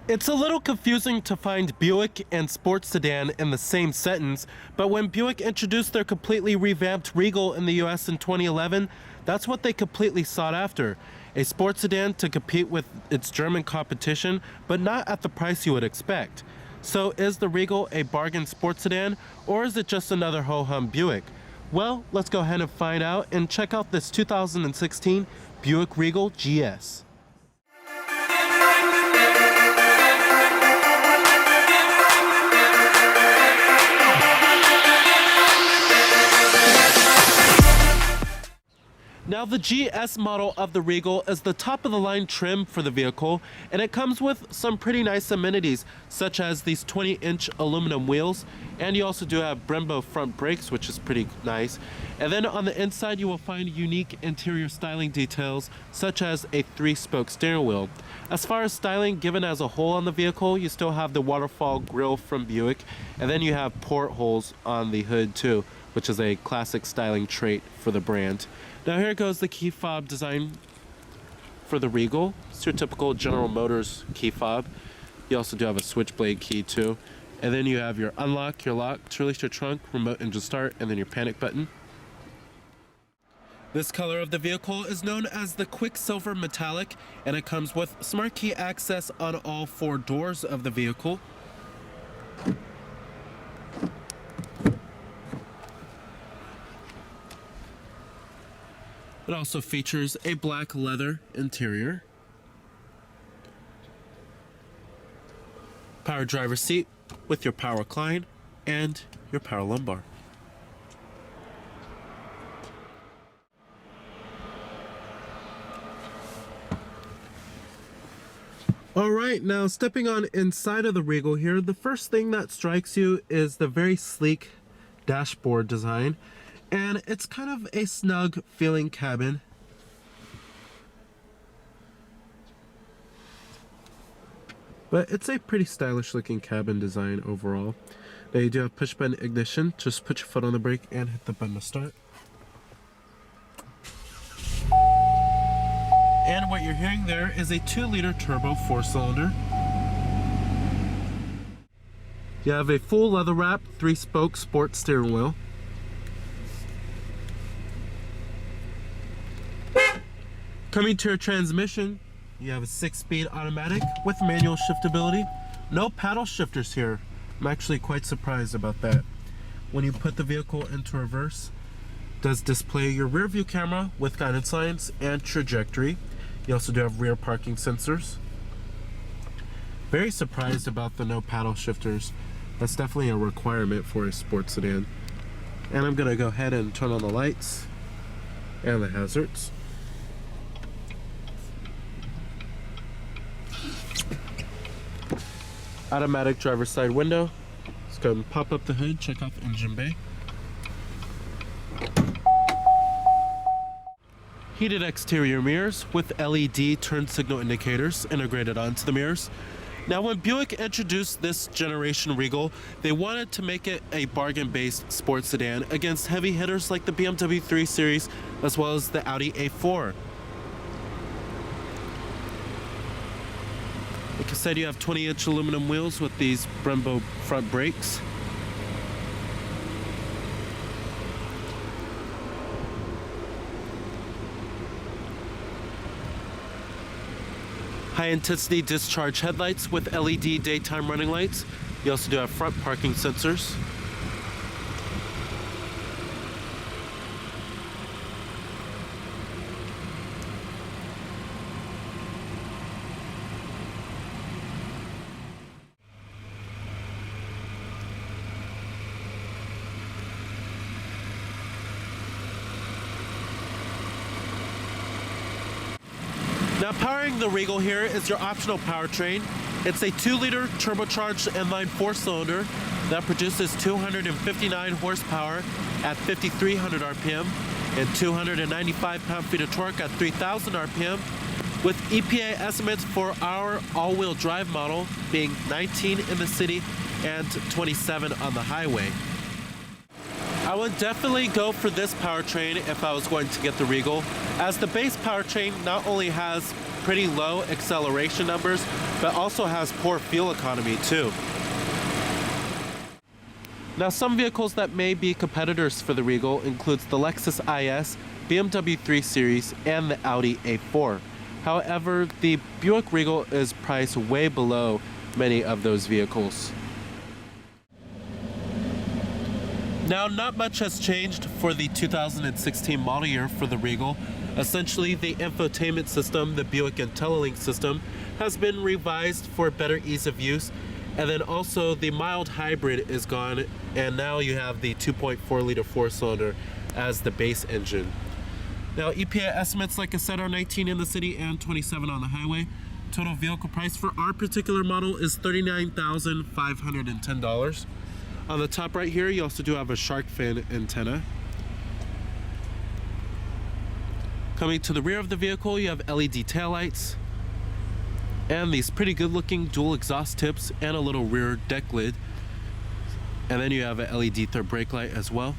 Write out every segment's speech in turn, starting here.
It's a little confusing to find Buick and sports sedan in the same sentence, but when Buick introduced their completely revamped Regal in the US in 2011, that's what they completely sought after. A sports sedan to compete with its German competition, but not at the price you would expect. So is the Regal a bargain sports sedan, or is it just another ho-hum Buick? Well, let's go ahead and find out and check out this 2016 Buick Regal GS. Now the GS model of the Regal is the top of the line trim for the vehicle, and it comes with some pretty nice amenities such as these 20-inch aluminum wheels, and you also do have Brembo front brakes, which is pretty nice. And then on the inside you will find unique interior styling details such as a 3-spoke steering wheel. As far as styling given as a whole on the vehicle, you still have the waterfall grille from Buick, and then you have portholes on the hood too, which is a classic styling trait for the brand. Now here goes the key fob design for the Regal. It's your typical General Motors key fob. You also do have a switchblade key too. And then you have your unlock, your lock to release your trunk, remote engine start, and then your panic button. This color of the vehicle is known as the Quicksilver Metallic, and it comes with smart key access on all 4 doors of the vehicle. It also features a black leather interior, power driver seat with your power recline and your power lumbar. Alright, now stepping on inside of the Regal here, the first thing that strikes you is the very sleek dashboard design. And it's kind of a snug feeling cabin. But it's a pretty stylish looking cabin design overall. Now you do have push button ignition. Just put your foot on the brake and hit the button to start. And what you're hearing there is a 2-liter turbo 4-cylinder. You have a full leather wrapped 3-spoke sports steering wheel. Coming to your transmission, you have a 6-speed automatic with manual shiftability. No paddle shifters here. I'm actually quite surprised about that. When you put the vehicle into reverse, it does display your rear view camera with guidance lines and trajectory. You also do have rear parking sensors. Very surprised about the no paddle shifters. That's definitely a requirement for a sports sedan. And I'm gonna go ahead and turn on the lights and the hazards. Automatic driver's side window. Let's go and pop up the hood, check out the engine bay. Heated exterior mirrors with LED turn signal indicators integrated onto the mirrors. Now when Buick introduced this generation Regal, they wanted to make it a bargain-based sports sedan against heavy hitters like the BMW 3 Series as well as the Audi A4. Like I said, you have 20-inch aluminum wheels with these Brembo front brakes. High-intensity discharge headlights with LED daytime running lights. You also do have front parking sensors. Now powering the Regal here is your optional powertrain. It's a 2-liter turbocharged inline 4-cylinder that produces 259 horsepower at 5,300 RPM and 295 pound-feet of torque at 3,000 RPM, with EPA estimates for our all-wheel drive model being 19 in the city and 27 on the highway. I would definitely go for this powertrain if I was going to get the Regal. as the base powertrain not only has pretty low acceleration numbers, but also has poor fuel economy too. Now, some vehicles that may be competitors for the Regal includes the Lexus IS, BMW 3 Series, and the Audi A4. However, the Buick Regal is priced way below many of those vehicles. Now, not much has changed for the 2016 model year for the Regal. Essentially, the infotainment system, the Buick IntelliLink system, has been revised for better ease of use. And then also the mild hybrid is gone, and now you have the 2.4 liter 4-cylinder as the base engine. Now, EPA estimates, like I said, are 19 in the city and 27 on the highway. Total vehicle price for our particular model is $39,510. On the top right here, you also do have a shark fin antenna. Coming to the rear of the vehicle, you have LED taillights and these pretty good looking dual exhaust tips and a little rear deck lid. And then you have a LED third brake light as well.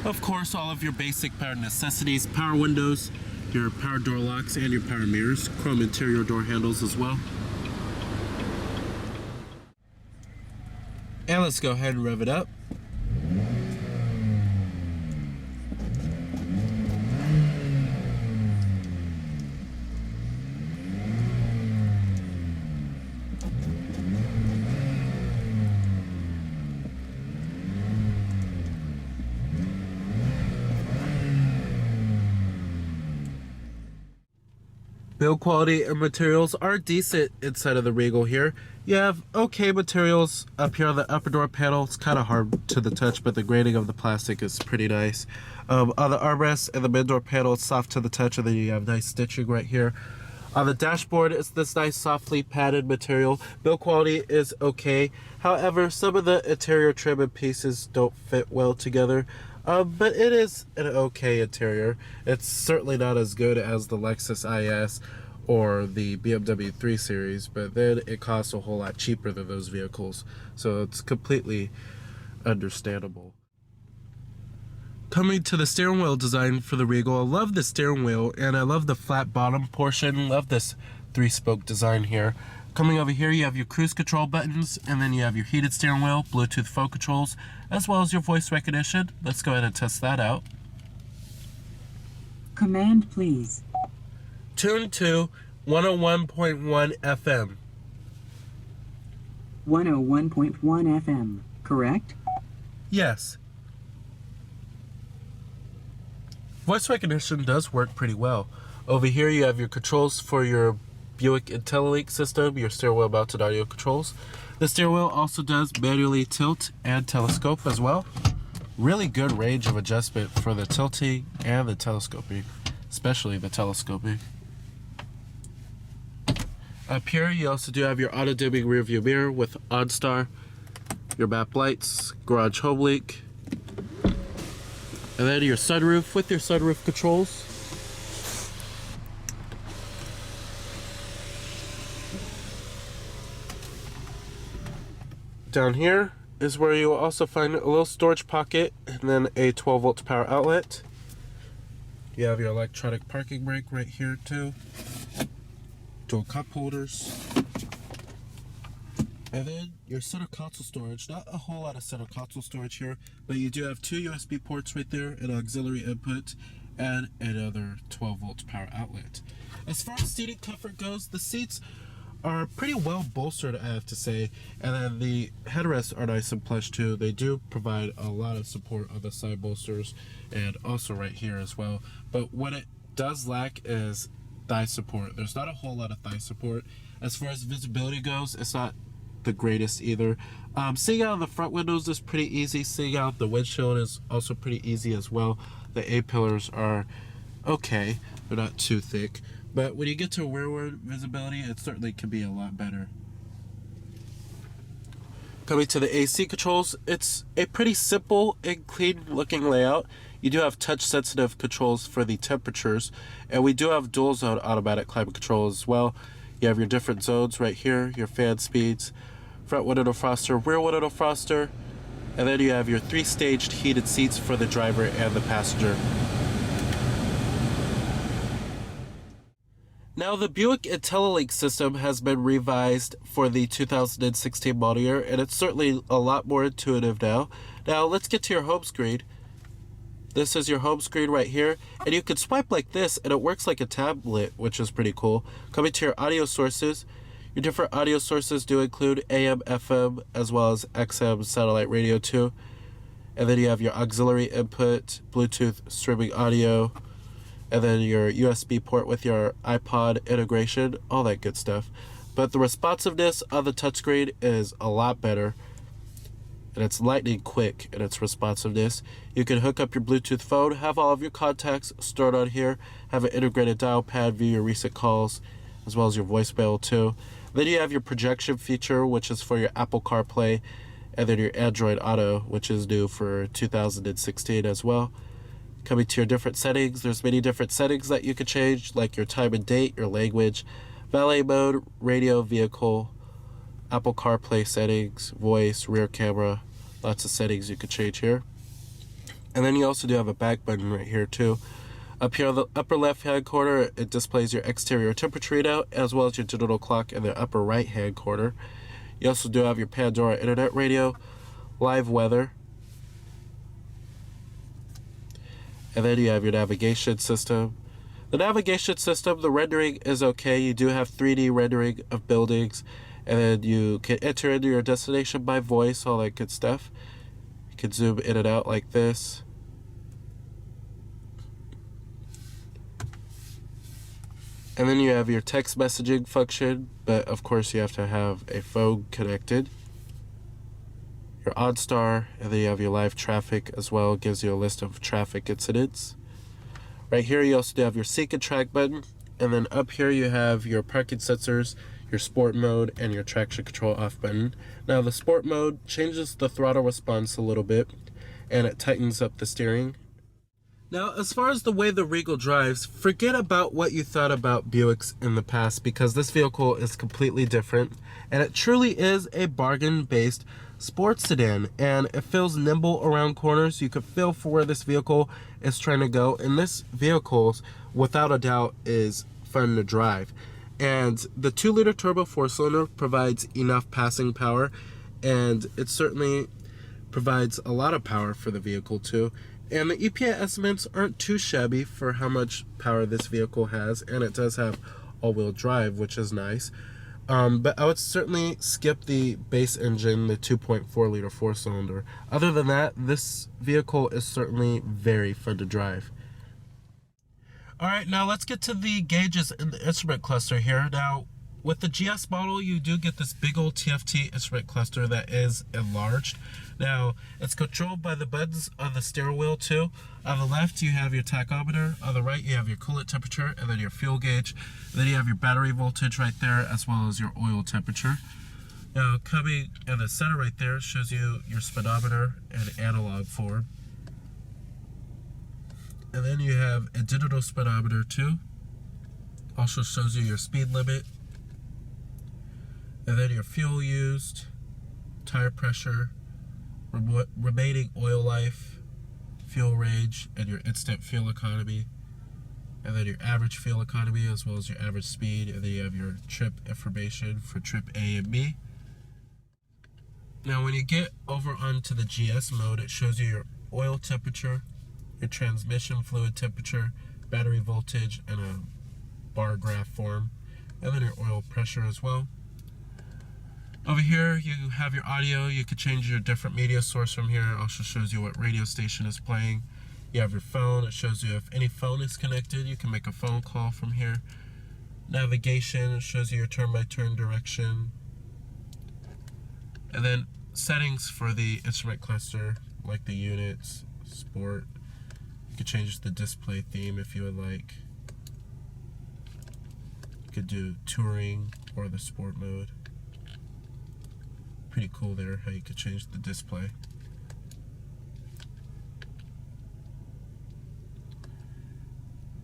Of course, all of your basic power necessities, power windows, your power door locks, and your power mirrors, chrome interior door handles as well. And let's go ahead and rev it up. Build quality and materials are decent inside of the Regal here. You have okay materials up here on the upper door panel. It's kind of hard to the touch, but the grading of the plastic is pretty nice. On the armrest and the mid door panel, it's soft to the touch, and then you have nice stitching right here. On the dashboard, it's this nice softly padded material. Build quality is okay. However, some of the interior trim and pieces don't fit well together. But it is an okay interior. It's certainly not as good as the Lexus IS or the BMW 3 Series, but then it costs a whole lot cheaper than those vehicles, so it's completely understandable. Coming to the steering wheel design for the Regal, I love the steering wheel and I love the flat bottom portion. Love this 3-spoke design here. Coming over here, you have your cruise control buttons, and then you have your heated steering wheel, Bluetooth phone controls, as well as your voice recognition. Let's go ahead and test that out. Command, please. Tune to 101.1 FM. 101.1 FM, correct? Yes. Voice recognition does work pretty well. Over here, you have your controls for your Buick IntelliLink system, your steering wheel mounted audio controls. The steering wheel also does manually tilt and telescope as well. Really good range of adjustment for the tilting and the telescoping, especially the telescoping. Up here, you also do have your auto dimming rear view mirror with OnStar, your map lights, garage home link, and then your sunroof with your sunroof controls. Down here is where you will also find a little storage pocket and then a 12-volt power outlet. You have your electronic parking brake right here too. Dual cup holders. And then your center console storage. Not a whole lot of center console storage here, but you do have 2 USB ports right there, an auxiliary input, and another 12-volt power outlet. As far as seating comfort goes, the seats are pretty well bolstered, I have to say, and then the headrests are nice and plush too. They do provide a lot of support on the side bolsters and also right here as well, but what it does lack is thigh support. There's not a whole lot of thigh support. As far as visibility goes, it's not the greatest either. Seeing out the front windows is pretty easy. Seeing out the windshield is also pretty easy as well. The A-pillars are okay, they're not too thick, But when you get to rearward visibility, it certainly can be a lot better. Coming to the AC controls, it's a pretty simple and clean looking layout. You do have touch sensitive controls for the temperatures, and we do have dual zone automatic climate control as well. You have your different zones right here, your fan speeds, front window defroster, rear window defroster, and then you have your 3-staged heated seats for the driver and the passenger. Now, the Buick IntelliLink system has been revised for the 2016 model year, and it's certainly a lot more intuitive now. Now, let's get to your home screen. This is your home screen right here, and you can swipe like this, and it works like a tablet, which is pretty cool. Coming to your audio sources, your different audio sources do include AM, FM, as well as XM satellite radio too. And then you have your auxiliary input, Bluetooth streaming audio, and then your USB port with your iPod integration, all that good stuff. But the responsiveness on the touchscreen is a lot better, and it's lightning quick in its responsiveness. You can hook up your Bluetooth phone, have all of your contacts stored on here, have an integrated dial pad, view your recent calls, as well as your voicemail too. Then you have your projection feature, which is for your Apple CarPlay, and then your Android Auto, which is new for 2016 as well. Coming to your different settings, there's many different settings that you can change, like your time and date, your language, valet mode, radio, vehicle, Apple CarPlay settings, voice, rear camera, lots of settings you could change here. And then you also do have a back button right here too. Up here on the upper left hand corner, it displays your exterior temperature readout, as well as your digital clock in the upper right hand corner. You also do have your Pandora internet radio, live weather, and then you have your navigation system. The navigation system, the rendering is okay. You do have 3D rendering of buildings, and then you can enter into your destination by voice, all that good stuff. You can zoom in and out like this. And then you have your text messaging function, but of course you have to have a phone connected. Your OnStar, and then you have your live traffic as well. It gives you a list of traffic incidents. Right here you also do have your sync and track button, and then up here you have your parking sensors, your sport mode, and your traction control off button. Now the sport mode changes the throttle response a little bit, and it tightens up the steering. Now, as far as the way the Regal drives, forget about what you thought about Buicks in the past, because this vehicle is completely different, and it truly is a bargain-based sports sedan, and it feels nimble around corners. You can feel for where this vehicle is trying to go, and this vehicle, without a doubt, is fun to drive. And the 2-liter turbo 4-cylinder provides enough passing power, and it certainly provides a lot of power for the vehicle too. And the EPA estimates aren't too shabby for how much power this vehicle has, and it does have all-wheel drive, which is nice. But I would certainly skip the base engine, the 2.4-liter 4-cylinder. Other than that, this vehicle is certainly very fun to drive. Alright, now let's get to the gauges in the instrument cluster here. Now, with the GS model, you do get this big old TFT instrument cluster that is enlarged. Now, it's controlled by the buttons on the steering wheel too. On the left, you have your tachometer. On the right, you have your coolant temperature, and then your fuel gauge. And then you have your battery voltage right there, as well as your oil temperature. Now, coming in the center right there shows you your speedometer in analog form. And then you have a digital speedometer too. Also shows you your speed limit. And then your fuel used, tire pressure, remaining oil life, fuel range, and your instant fuel economy. And then your average fuel economy, as well as your average speed. And then you have your trip information for trip A and B. Now when you get over onto the GS mode, it shows you your oil temperature, your transmission fluid temperature, battery voltage, and a bar graph form. And then your oil pressure as well. Over here, you have your audio. You can change your different media source from here. It also shows you what radio station is playing. You have your phone. It shows you if any phone is connected. You can make a phone call from here. Navigation, it shows you your turn-by-turn direction. And then settings for the instrument cluster, like the units, sport. You can change the display theme if you would like. Could do touring or the sport mode. Pretty cool there how you could change the display.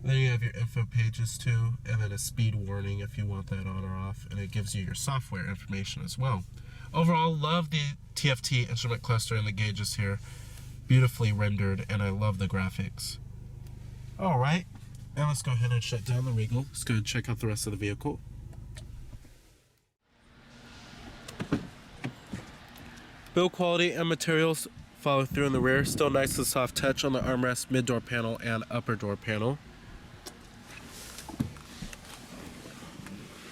Then you have your info pages too, and then a speed warning if you want that on or off, and it gives you your software information as well. Overall, love the TFT instrument cluster and the gauges here. Beautifully rendered, and I love the graphics. Alright, now let's go ahead and shut down the Regal. Let's go and check out the rest of the vehicle. Build quality and materials follow through in the rear. Still nice and soft touch on the armrest, mid-door panel, and upper door panel.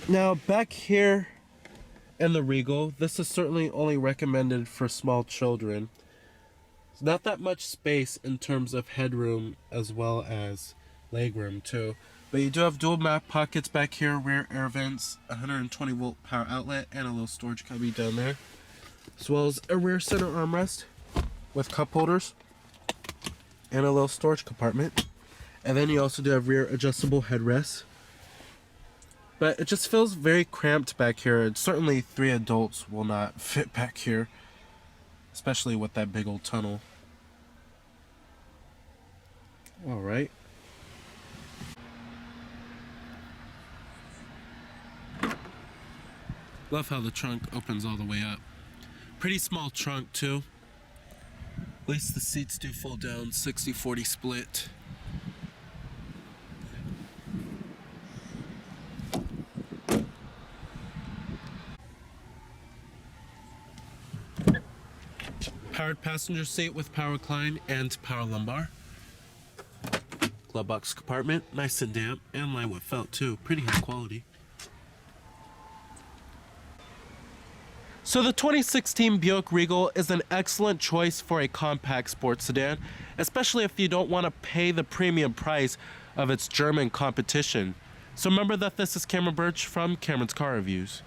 Now back here in the Regal, this is certainly only recommended for small children. It's not that much space in terms of headroom as well as legroom too. But you do have dual map pockets back here, rear air vents, 120 volt power outlet, and a little storage cubby down there. As well as a rear center armrest with cup holders and a little storage compartment. And then you also do have rear adjustable headrests. But it just feels very cramped back here. And certainly 3 adults will not fit back here, especially with that big old tunnel. Alright. Love how the trunk opens all the way up. Pretty small trunk too. At least the seats do fold down, 60-40 split. Powered passenger seat with power recline and power lumbar. Glove box compartment, nice and damp, and lined with felt too. Pretty high quality. So the 2016 Buick Regal is an excellent choice for a compact sports sedan, especially if you don't want to pay the premium price of its German competition. So remember that this is Cameron Birch from Cameron's Car Reviews.